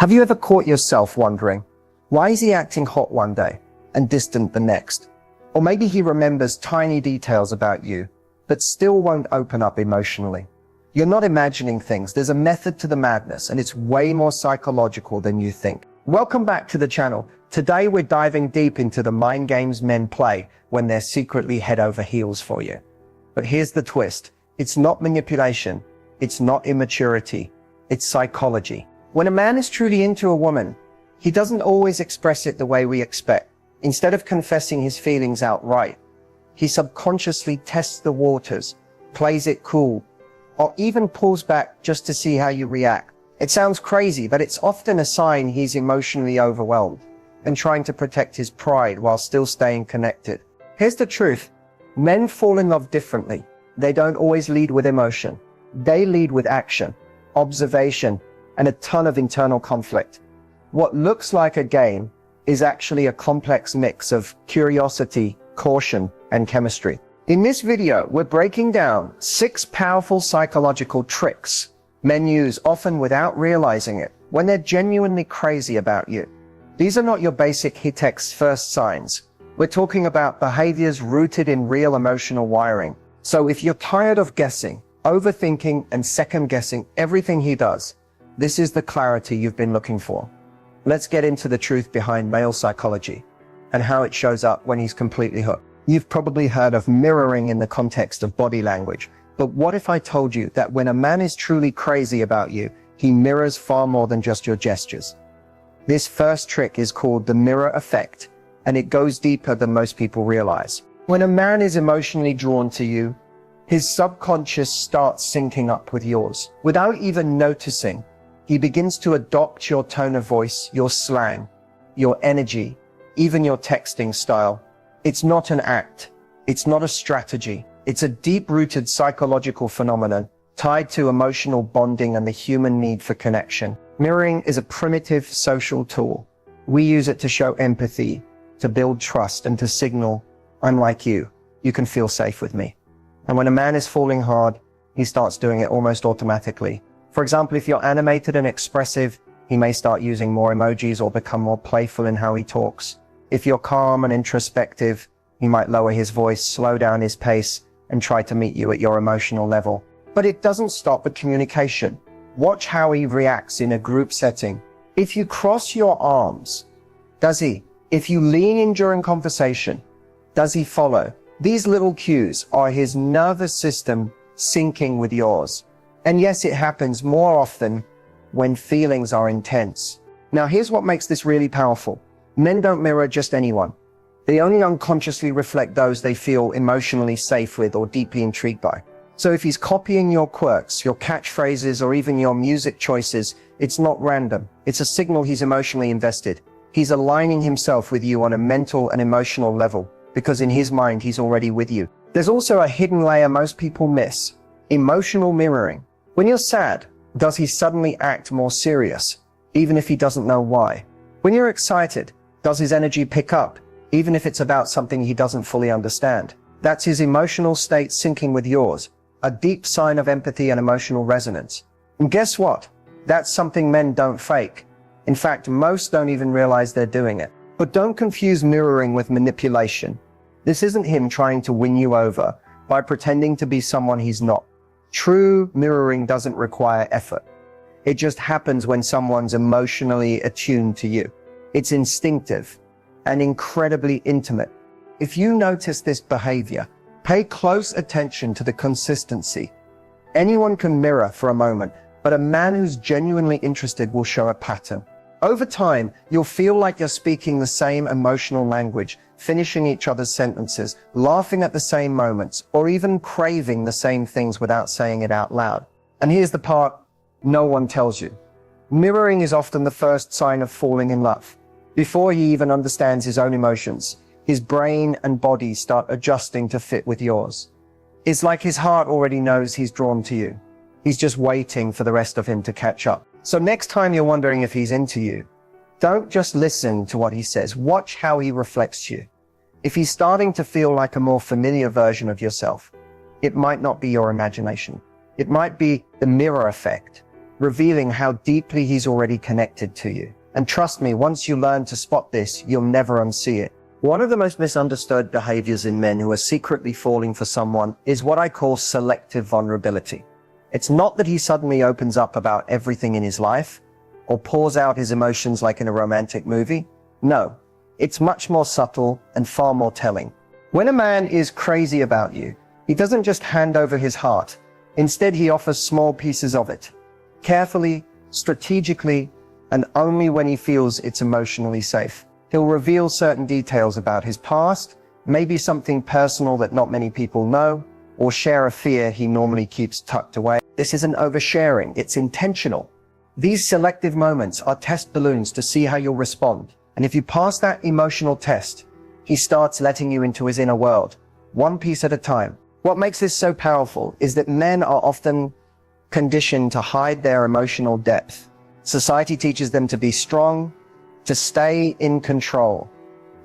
Have you ever caught yourself wondering, why is he acting hot one day and distant the next? Or maybe he remembers tiny details about you, but still won't open up emotionally. You're not imagining things. There's a method to the madness, and it's way more psychological than you think. Welcome back to the channel. Today we're diving deep into the mind games men play when they're secretly head over heels for you. But here's the twist. It's not manipulation. It's not immaturity. It's psychology. When a man is truly into a woman, he doesn't always express it the way we expect. Instead of confessing his feelings outright, he subconsciously tests the waters, plays it cool, or even pulls back just to see how you react. It sounds crazy, but it's often a sign he's emotionally overwhelmed and trying to protect his pride while still staying connected. Here's the truth. Men fall in love differently. They don't always lead with emotion. They lead with action, observation, and a ton of internal conflict. What looks like a game is actually a complex mix of curiosity, caution, and chemistry. In this video, we're breaking down 6 powerful psychological tricks men use, often without realizing it, when they're genuinely crazy about you. These are not your basic hit-X first signs. We're talking about behaviors rooted in real emotional wiring. So if you're tired of guessing, overthinking, and second-guessing everything he does, this is the clarity you've been looking for. Let's get into the truth behind male psychology and how it shows up when he's completely hooked. You've probably heard of mirroring in the context of body language, but what if I told you that when a man is truly crazy about you, he mirrors far more than just your gestures? This first trick is called the mirror effect, and it goes deeper than most people realize. When a man is emotionally drawn to you, his subconscious starts syncing up with yours. Without even noticing, he begins to adopt your tone of voice, your slang, your energy, even your texting style. It's not an act. It's not a strategy. It's a deep-rooted psychological phenomenon tied to emotional bonding and the human need for connection. Mirroring is a primitive social tool. We use it to show empathy, to build trust, and to signal, I'm like you. You can feel safe with me. And when a man is falling hard, he starts doing it almost automatically. For example, if you're animated and expressive, he may start using more emojis or become more playful in how he talks. If you're calm and introspective, he might lower his voice, slow down his pace, and try to meet you at your emotional level. But it doesn't stop at communication. Watch how he reacts in a group setting. If you cross your arms, does he? If you lean in during conversation, does he follow? These little cues are his nervous system syncing with yours. And yes, it happens more often when feelings are intense. Now, here's what makes this really powerful. Men don't mirror just anyone. They only unconsciously reflect those they feel emotionally safe with or deeply intrigued by. So if he's copying your quirks, your catchphrases, or even your music choices, it's not random. It's a signal he's emotionally invested. He's aligning himself with you on a mental and emotional level, because in his mind, he's already with you. There's also a hidden layer most people miss: emotional mirroring. When you're sad, does he suddenly act more serious, even if he doesn't know why? When you're excited, does his energy pick up, even if it's about something he doesn't fully understand? That's his emotional state syncing with yours, a deep sign of empathy and emotional resonance. And guess what? That's something men don't fake. In fact, most don't even realize they're doing it. But don't confuse mirroring with manipulation. This isn't him trying to win you over by pretending to be someone he's not. True mirroring doesn't require effort. It just happens when someone's emotionally attuned to you. It's instinctive and incredibly intimate. If you notice this behavior, pay close attention to the consistency. Anyone can mirror for a moment, but a man who's genuinely interested will show a pattern. Over time, you'll feel like you're speaking the same emotional language, finishing each other's sentences, laughing at the same moments, or even craving the same things without saying it out loud. And here's the part no one tells you. Mirroring is often the first sign of falling in love. Before he even understands his own emotions, his brain and body start adjusting to fit with yours. It's like his heart already knows he's drawn to you. He's just waiting for the rest of him to catch up. So next time you're wondering if he's into you, don't just listen to what he says. Watch how he reflects you. If he's starting to feel like a more familiar version of yourself, it might not be your imagination. It might be the mirror effect. revealing how deeply he's already connected to you. And trust me, once you learn to spot this, you'll never unsee it. One of the most misunderstood behaviors in men who are secretly falling for someone is what I call selective vulnerability. It's not that he suddenly opens up about everything in his life or pours out his emotions like in a romantic movie. No, it's much more subtle and far more telling. When a man is crazy about you, he doesn't just hand over his heart. Instead, he offers small pieces of it, carefully, strategically, and only when he feels it's emotionally safe. He'll reveal certain details about his past, maybe something personal that not many people know, or share a fear he normally keeps tucked away. This isn't oversharing, it's intentional. These selective moments are test balloons to see how you'll respond. And if you pass that emotional test, he starts letting you into his inner world, one piece at a time. What makes this so powerful is that men are often conditioned to hide their emotional depth. Society teaches them to be strong, to stay in control,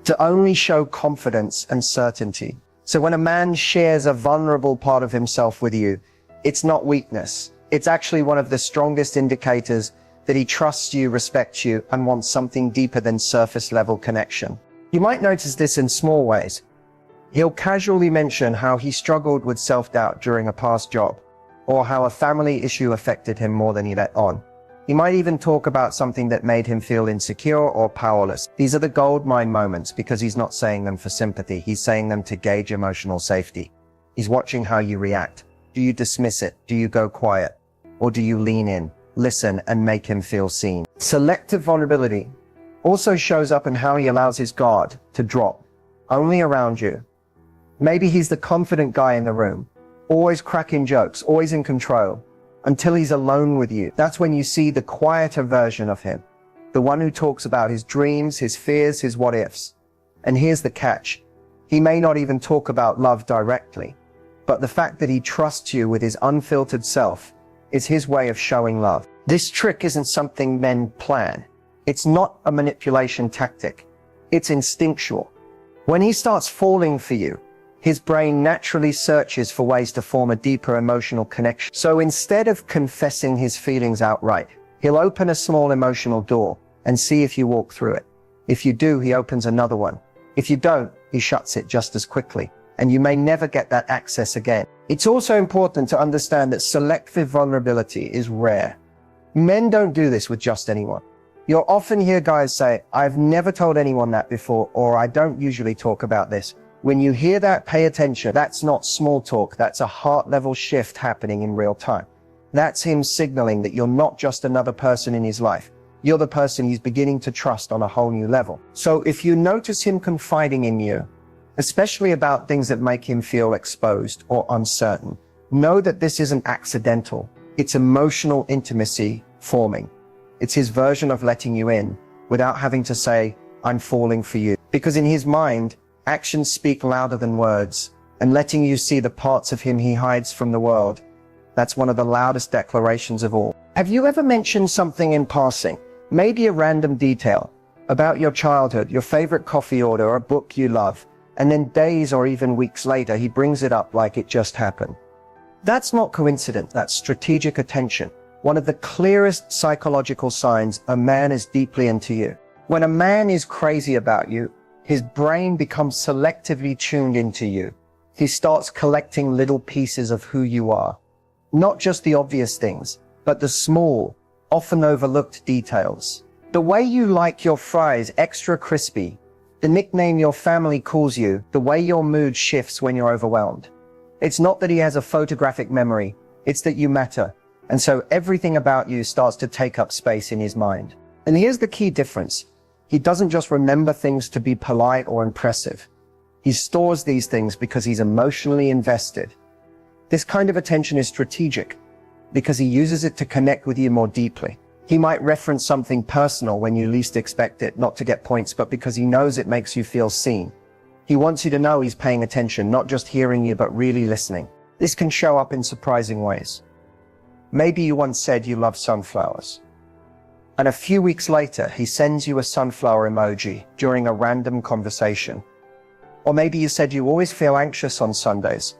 to only show confidence and certainty. So when a man shares a vulnerable part of himself with you, it's not weakness. It's actually one of the strongest indicators that he trusts you, respects you, and wants something deeper than surface level connection. You might notice this in small ways. He'll casually mention how he struggled with self-doubt during a past job, or how a family issue affected him more than he let on. He might even talk about something that made him feel insecure or powerless. These are the goldmine moments because he's not saying them for sympathy. He's saying them to gauge emotional safety. He's watching how you react. Do you dismiss it? Do you go quiet? Or do you lean in, listen, and make him feel seen? Selective vulnerability also shows up in how he allows his guard to drop, only around you. Maybe he's the confident guy in the room, always cracking jokes, always in control, until he's alone with you. That's when you see the quieter version of him, the one who talks about his dreams, his fears, his what ifs. And here's the catch. He may not even talk about love directly, but the fact that he trusts you with his unfiltered self is his way of showing love. This trick isn't something men plan. It's not a manipulation tactic. It's instinctual. When he starts falling for you, his brain naturally searches for ways to form a deeper emotional connection. So instead of confessing his feelings outright, he'll open a small emotional door and see if you walk through it. If you do, he opens another one. If you don't, he shuts it just as quickly, and you may never get that access again. It's also important to understand that selective vulnerability is rare. Men don't do this with just anyone. You'll often hear guys say, "I've never told anyone that before," or "I don't usually talk about this." When you hear that, pay attention. That's not small talk. That's a heart-level shift happening in real time. That's him signaling that you're not just another person in his life. You're the person he's beginning to trust on a whole new level. So if you notice him confiding in you, especially about things that make him feel exposed or uncertain, know that this isn't accidental. It's emotional intimacy forming. It's his version of letting you in without having to say, "I'm falling for you." Because in his mind, actions speak louder than words, and letting you see the parts of him he hides from the world, that's one of the loudest declarations of all. Have you ever mentioned something in passing, maybe a random detail, about your childhood, your favorite coffee order, or a book you love, and then days or even weeks later, he brings it up like it just happened? That's not coincidence, that's strategic attention. One of the clearest psychological signs a man is deeply into you. When a man is crazy about you, his brain becomes selectively tuned into you. He starts collecting little pieces of who you are. Not just the obvious things, but the small, often overlooked details. The way you like your fries extra crispy, the nickname your family calls you, the way your mood shifts when you're overwhelmed. It's not that he has a photographic memory, it's that you matter. And so everything about you starts to take up space in his mind. And here's the key difference. He doesn't just remember things to be polite or impressive. He stores these things because he's emotionally invested. This kind of attention is strategic because he uses it to connect with you more deeply. He might reference something personal when you least expect it, not to get points, but because he knows it makes you feel seen. He wants you to know he's paying attention, not just hearing you, but really listening. This can show up in surprising ways. Maybe you once said you love sunflowers, and a few weeks later, he sends you a sunflower emoji during a random conversation. Or maybe you said you always feel anxious on Sundays,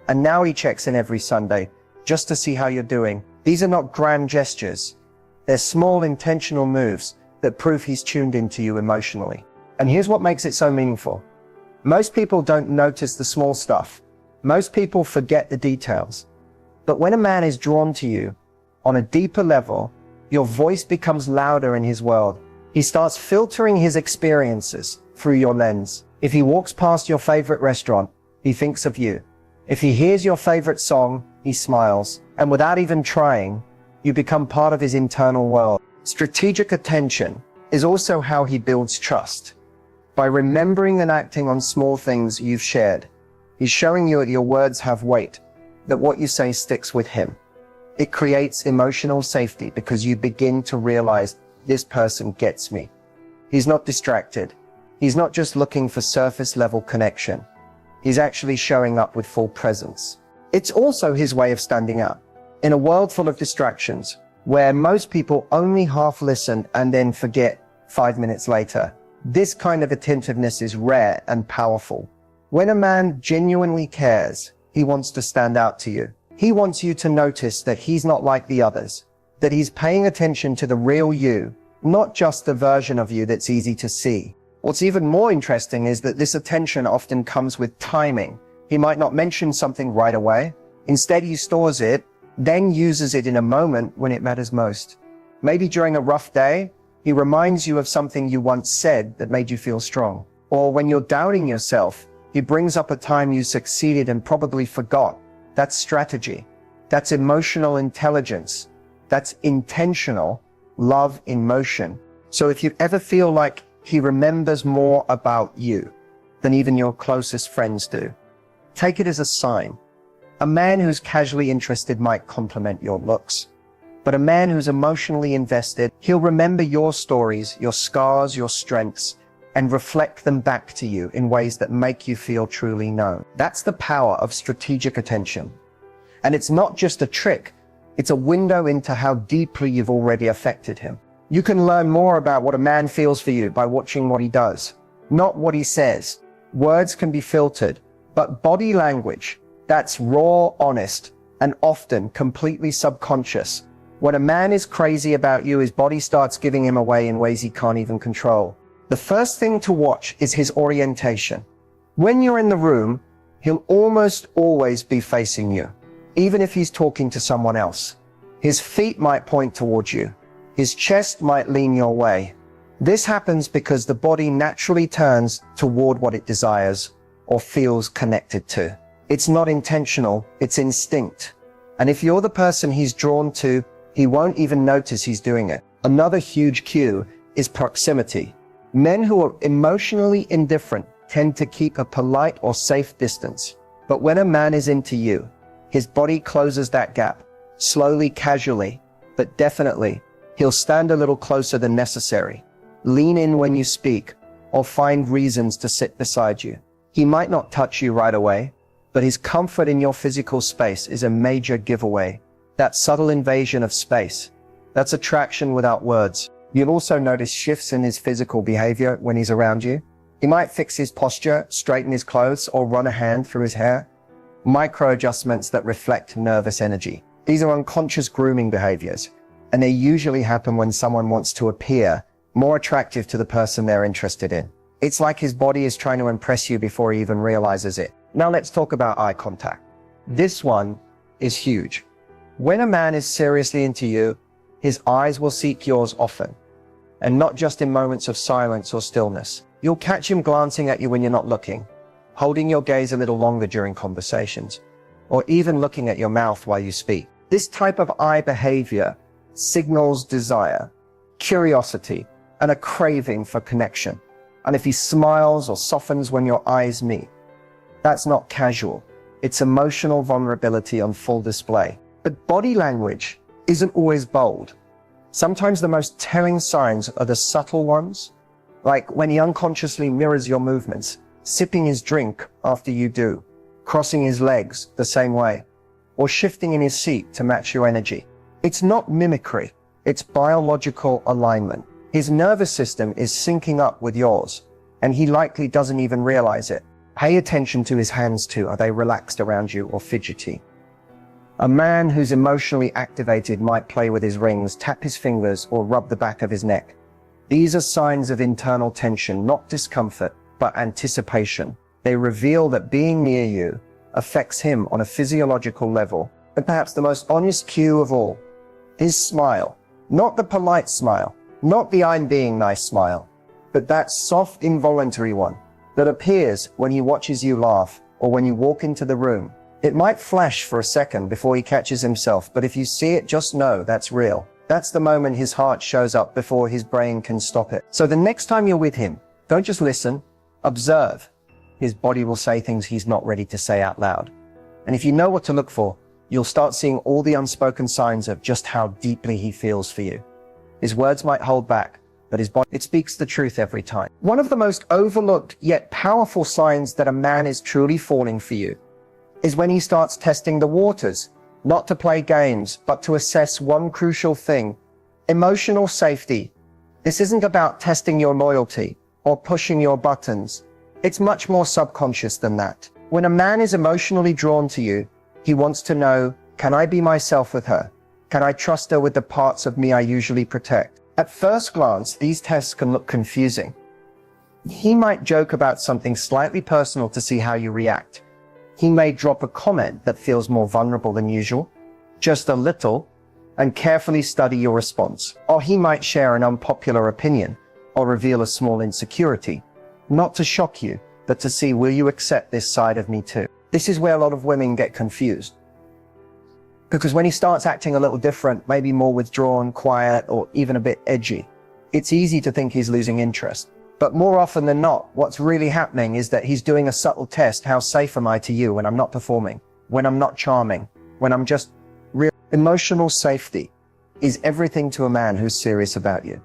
and now he checks in every Sunday just to see how you're doing. These are not grand gestures. They're small intentional moves that prove he's tuned into you emotionally. And here's what makes it so meaningful. Most people don't notice the small stuff. Most people forget the details. But when a man is drawn to you on a deeper level, your voice becomes louder in his world. He starts filtering his experiences through your lens. If he walks past your favorite restaurant, he thinks of you. If he hears your favorite song, he smiles. And without even trying, you become part of his internal world. Strategic attention is also how he builds trust. By remembering and acting on small things you've shared, he's showing you that your words have weight, that what you say sticks with him. It creates emotional safety because you begin to realize this person gets me. He's not distracted. He's not just looking for surface level connection. He's actually showing up with full presence. It's also his way of standing out. In a world full of distractions, where most people only half listen and then forget 5 minutes later, this kind of attentiveness is rare and powerful. When a man genuinely cares, he wants to stand out to you. He wants you to notice that he's not like the others, that he's paying attention to the real you, not just the version of you that's easy to see. What's even more interesting is that this attention often comes with timing. He might not mention something right away. Instead, he stores it, then uses it in a moment when it matters most. Maybe during a rough day, he reminds you of something you once said that made you feel strong. Or when you're doubting yourself, he brings up a time you succeeded and probably forgot. That's strategy. That's emotional intelligence. That's intentional love in motion. So if you ever feel like he remembers more about you than even your closest friends do, take it as a sign. A man who's casually interested might compliment your looks, but a man who's emotionally invested, he'll remember your stories, your scars, your strengths, and reflect them back to you in ways that make you feel truly known. That's the power of strategic attention. And it's not just a trick, it's a window into how deeply you've already affected him. You can learn more about what a man feels for you by watching what he does, not what he says. Words can be filtered, but body language, that's raw, honest, and often completely subconscious. When a man is crazy about you, his body starts giving him away in ways he can't even control. The first thing to watch is his orientation. When you're in the room, he'll almost always be facing you, even if he's talking to someone else. His feet might point towards you. His chest might lean your way. This happens because the body naturally turns toward what it desires or feels connected to. It's not intentional, it's instinct. And if you're the person he's drawn to, he won't even notice he's doing it. Another huge cue is proximity. Men who are emotionally indifferent tend to keep a polite or safe distance. But when a man is into you, his body closes that gap, slowly, casually, but definitely. He'll stand a little closer than necessary, lean in when you speak, or find reasons to sit beside you. He might not touch you right away, but his comfort in your physical space is a major giveaway. That subtle invasion of space, that's attraction without words. You'll also notice shifts in his physical behavior when he's around you. He might fix his posture, straighten his clothes, or run a hand through his hair. Micro adjustments that reflect nervous energy. These are unconscious grooming behaviors, and they usually happen when someone wants to appear more attractive to the person they're interested in. It's like his body is trying to impress you before he even realizes it. Now let's talk about eye contact. This one is huge. When a man is seriously into you, his eyes will seek yours often, and not just in moments of silence or stillness. You'll catch him glancing at you when you're not looking, holding your gaze a little longer during conversations, or even looking at your mouth while you speak. This type of eye behavior signals desire, curiosity, and a craving for connection. And if he smiles or softens when your eyes meet, that's not casual. It's emotional vulnerability on full display. But body language isn't always bold. Sometimes the most telling signs are the subtle ones, like when he unconsciously mirrors your movements, sipping his drink after you do, crossing his legs the same way, or shifting in his seat to match your energy. It's not mimicry, it's biological alignment. His nervous system is syncing up with yours, and he likely doesn't even realize it. Pay attention to his hands too. Are they relaxed around you or fidgety? A man who's emotionally activated might play with his rings, tap his fingers, or rub the back of his neck. These are signs of internal tension, not discomfort, but anticipation. They reveal that being near you affects him on a physiological level. But perhaps the most honest cue of all, his smile. Not the polite smile, not the I'm being nice smile, but that soft, involuntary one that appears when he watches you laugh or when you walk into the room. It might flash for a second before he catches himself, but if you see it, just know that's real. That's the moment his heart shows up before his brain can stop it. So the next time you're with him, don't just listen, observe. His body will say things he's not ready to say out loud. And if you know what to look for, you'll start seeing all the unspoken signs of just how deeply he feels for you. His words might hold back, but his body, it speaks the truth every time. One of the most overlooked yet powerful signs that a man is truly falling for you is when he starts testing the waters, not to play games, but to assess one crucial thing: emotional safety. This isn't about testing your loyalty or pushing your buttons. It's much more subconscious than that. When a man is emotionally drawn to you, he wants to know, can I be myself with her? Can I trust her with the parts of me I usually protect? At first glance, these tests can look confusing. He might joke about something slightly personal to see how you react. He may drop a comment that feels more vulnerable than usual, just a little, and carefully study your response. Or he might share an unpopular opinion or reveal a small insecurity, not to shock you, but to see, will you accept this side of me too? This is where a lot of women get confused. Because when he starts acting a little different, maybe more withdrawn, quiet, or even a bit edgy, it's easy to think he's losing interest. But more often than not, what's really happening is that he's doing a subtle test. How safe am I to you when I'm not performing, when I'm not charming, when I'm just real? Emotional safety is everything to a man who's serious about you.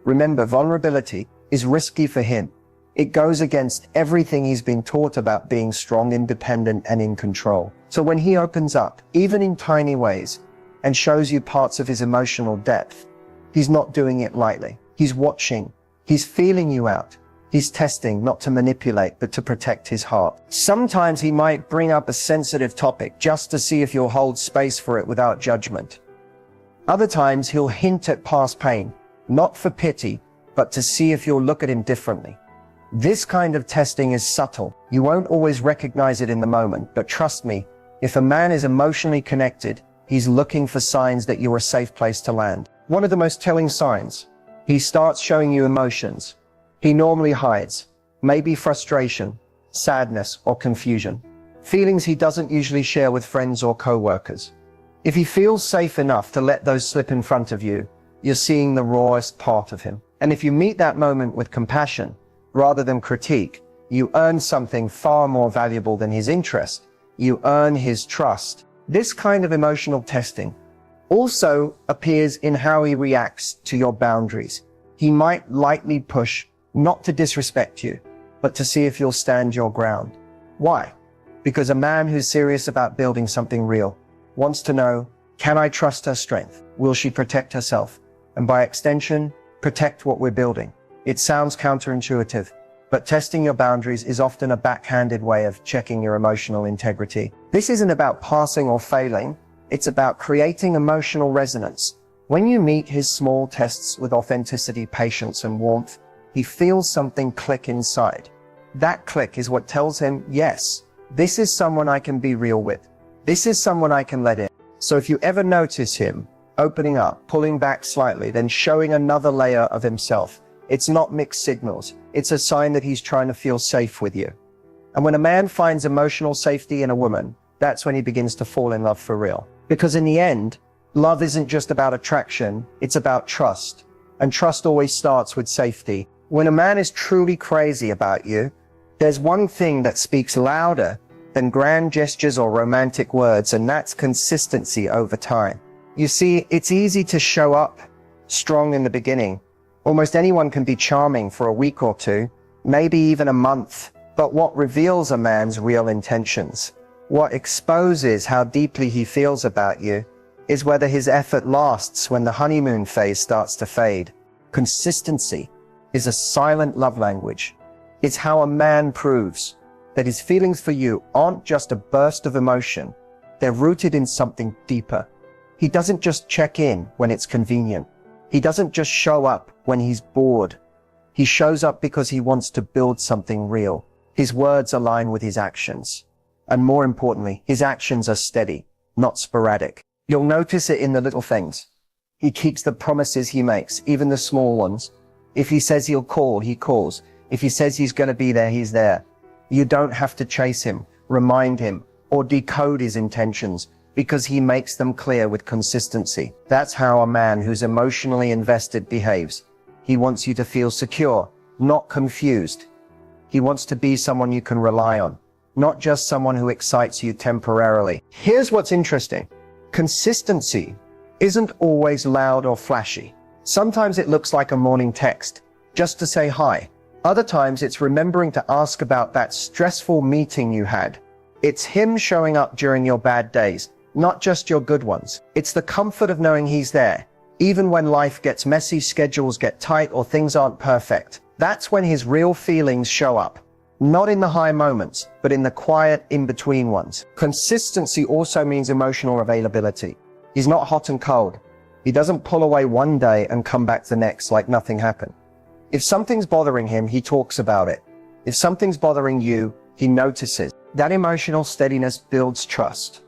Remember, vulnerability is risky for him. It goes against everything he's been taught about being strong, independent, and in control. So when he opens up, even in tiny ways, and shows you parts of his emotional depth, he's not doing it lightly. He's watching. He's feeling you out. He's testing, not to manipulate, but to protect his heart. Sometimes he might bring up a sensitive topic just to see if you'll hold space for it without judgment. Other times he'll hint at past pain, not for pity, but to see if you'll look at him differently. This kind of testing is subtle. You won't always recognize it in the moment, but trust me, if a man is emotionally connected, he's looking for signs that you're a safe place to land. One of the most telling signs, he starts showing you emotions he normally hides, maybe frustration, sadness, or confusion. Feelings he doesn't usually share with friends or co-workers. If he feels safe enough to let those slip in front of you, you're seeing the rawest part of him. And if you meet that moment with compassion, rather than critique, you earn something far more valuable than his interest. You earn his trust. This kind of emotional testing also appears in how he reacts to your boundaries. He might lightly push, not to disrespect you, but to see if you'll stand your ground. Why? Because a man who's serious about building something real wants to know, can I trust her strength? Will she protect herself? And by extension, protect what we're building. It sounds counterintuitive, but testing your boundaries is often a backhanded way of checking your emotional integrity. This isn't about passing or failing. It's about creating emotional resonance. When you meet his small tests with authenticity, patience, and warmth, he feels something click inside. That click is what tells him, yes, this is someone I can be real with. This is someone I can let in. So if you ever notice him opening up, pulling back slightly, then showing another layer of himself, it's not mixed signals. It's a sign that he's trying to feel safe with you. And when a man finds emotional safety in a woman, that's when he begins to fall in love for real. Because in the end, love isn't just about attraction, it's about trust. And trust always starts with safety. When a man is truly crazy about you, there's one thing that speaks louder than grand gestures or romantic words, and that's consistency over time. You see, it's easy to show up strong in the beginning. Almost anyone can be charming for a week or two, maybe even a month. But what reveals a man's real intentions, what exposes how deeply he feels about you, is whether his effort lasts when the honeymoon phase starts to fade. Consistency is a silent love language. It's how a man proves that his feelings for you aren't just a burst of emotion, They're rooted in something deeper. He doesn't just check in when it's convenient. He doesn't just show up when he's bored. He shows up because he wants to build something real. His words align with his actions. And more importantly, his actions are steady, not sporadic. You'll notice it in the little things. He keeps the promises he makes, even the small ones. If he says he'll call, he calls. If he says he's going to be there, he's there. You don't have to chase him, remind him, or decode his intentions, because he makes them clear with consistency. That's how a man who's emotionally invested behaves. He wants you to feel secure, not confused. He wants to be someone you can rely on, not just someone who excites you temporarily. Here's what's interesting. Consistency isn't always loud or flashy. Sometimes it looks like a morning text, just to say hi. Other times it's remembering to ask about that stressful meeting you had. It's him showing up during your bad days, not just your good ones. It's the comfort of knowing he's there, even when life gets messy, schedules get tight, or things aren't perfect. That's when his real feelings show up. Not in the high moments, but in the quiet, in-between ones. Consistency also means emotional availability. He's not hot and cold. He doesn't pull away one day and come back the next like nothing happened. If something's bothering him, he talks about it. If something's bothering you, he notices. That emotional steadiness builds trust.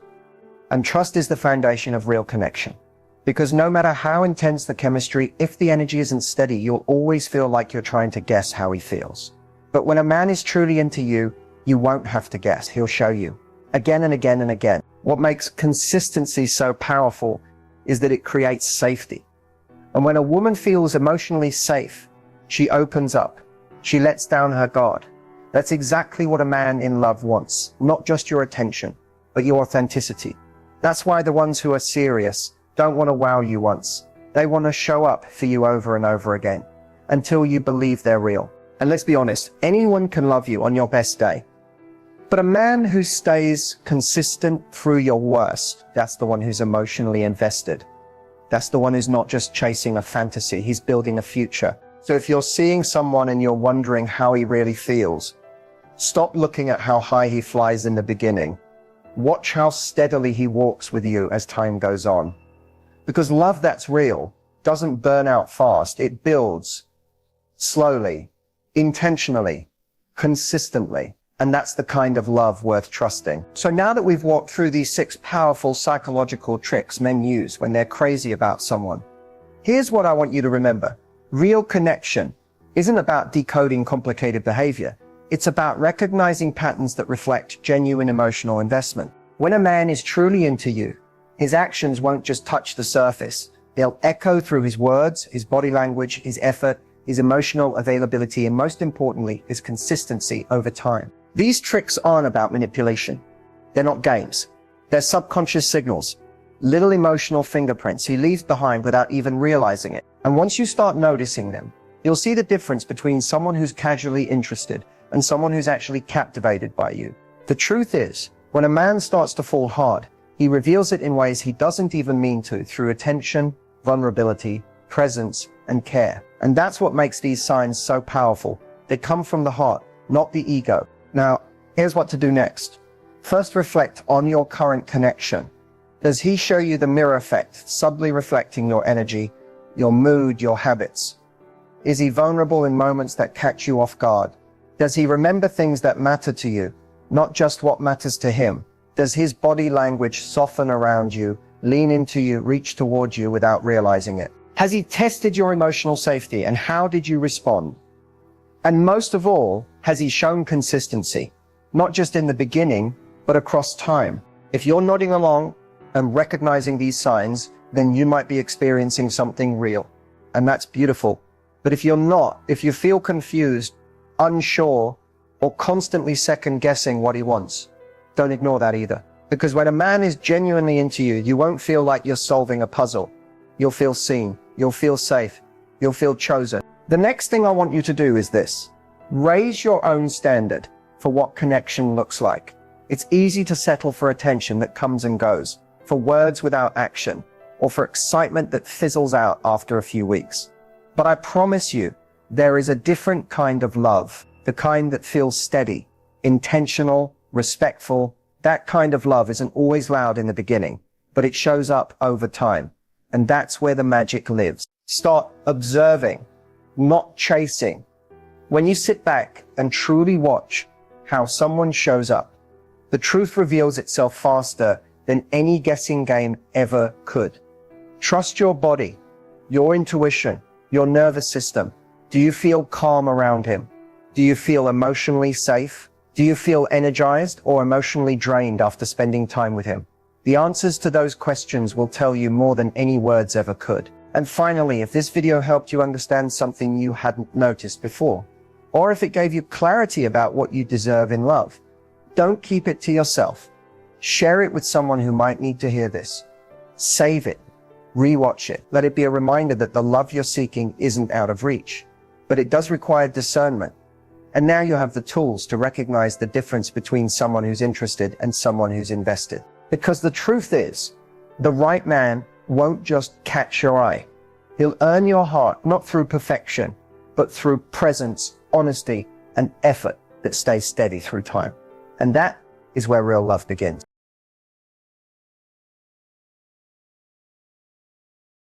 And trust is the foundation of real connection. Because no matter how intense the chemistry, if the energy isn't steady, you'll always feel like you're trying to guess how he feels. But when a man is truly into you, you won't have to guess. He'll show you again and again and again. What makes consistency so powerful is that it creates safety. And when a woman feels emotionally safe, she opens up. She lets down her guard. That's exactly what a man in love wants. Not just your attention, but your authenticity. That's why the ones who are serious don't want to wow you once. They want to show up for you over and over again until you believe they're real. And let's be honest, anyone can love you on your best day. But a man who stays consistent through your worst, that's the one who's emotionally invested. That's the one who's not just chasing a fantasy, he's building a future. So if you're seeing someone and you're wondering how he really feels, stop looking at how high he flies in the beginning. Watch how steadily he walks with you as time goes on. Because love that's real doesn't burn out fast. It builds slowly, intentionally, consistently. And that's the kind of love worth trusting. So now that we've walked through these 6 powerful psychological tricks men use when they're crazy about someone, here's what I want you to remember. Real connection isn't about decoding complicated behavior. It's about recognizing patterns that reflect genuine emotional investment. When a man is truly into you, his actions won't just touch the surface. They'll echo through his words, his body language, his effort, his emotional availability, and most importantly, his consistency over time. These tricks aren't about manipulation. They're not games. They're subconscious signals, little emotional fingerprints he leaves behind without even realizing it. And once you start noticing them, you'll see the difference between someone who's casually interested and someone who's actually captivated by you. The truth is, when a man starts to fall hard, he reveals it in ways he doesn't even mean to, through attention, vulnerability, presence, and care. And that's what makes these signs so powerful. They come from the heart, not the ego. Now, here's what to do next. First, reflect on your current connection. Does he show you the mirror effect, subtly reflecting your energy, your mood, your habits? Is he vulnerable in moments that catch you off guard? Does he remember things that matter to you, not just what matters to him? Does his body language soften around you, lean into you, reach towards you without realizing it? Has he tested your emotional safety, and how did you respond? And most of all, has he shown consistency, not just in the beginning, but across time? If you're nodding along and recognizing these signs, then you might be experiencing something real. And that's beautiful. But if you're not, if you feel confused, unsure, or constantly second guessing what he wants, don't ignore that either. Because when a man is genuinely into you, you won't feel like you're solving a puzzle. You'll feel seen. You'll feel safe. You'll feel chosen. The next thing I want you to do is this. Raise your own standard for what connection looks like. It's easy to settle for attention that comes and goes, for words without action, or for excitement that fizzles out after a few weeks. But I promise you, there is a different kind of love, the kind that feels steady, intentional, respectful, That kind of love isn't always loud in the beginning, but it shows up over time. And that's where the magic lives. Start observing, not chasing. When you sit back and truly watch how someone shows up, the truth reveals itself faster than any guessing game ever could. Trust your body, your intuition, your nervous system. Do you feel calm around him? Do you feel emotionally safe? Do you feel energized or emotionally drained after spending time with him? The answers to those questions will tell you more than any words ever could. And finally, if this video helped you understand something you hadn't noticed before, or if it gave you clarity about what you deserve in love, don't keep it to yourself. Share it with someone who might need to hear this. Save it. Rewatch it. Let it be a reminder that the love you're seeking isn't out of reach, but it does require discernment. And now you have the tools to recognize the difference between someone who's interested and someone who's invested. Because the truth is, the right man won't just catch your eye. He'll earn your heart, not through perfection, but through presence, honesty, and effort that stays steady through time. And that is where real love begins.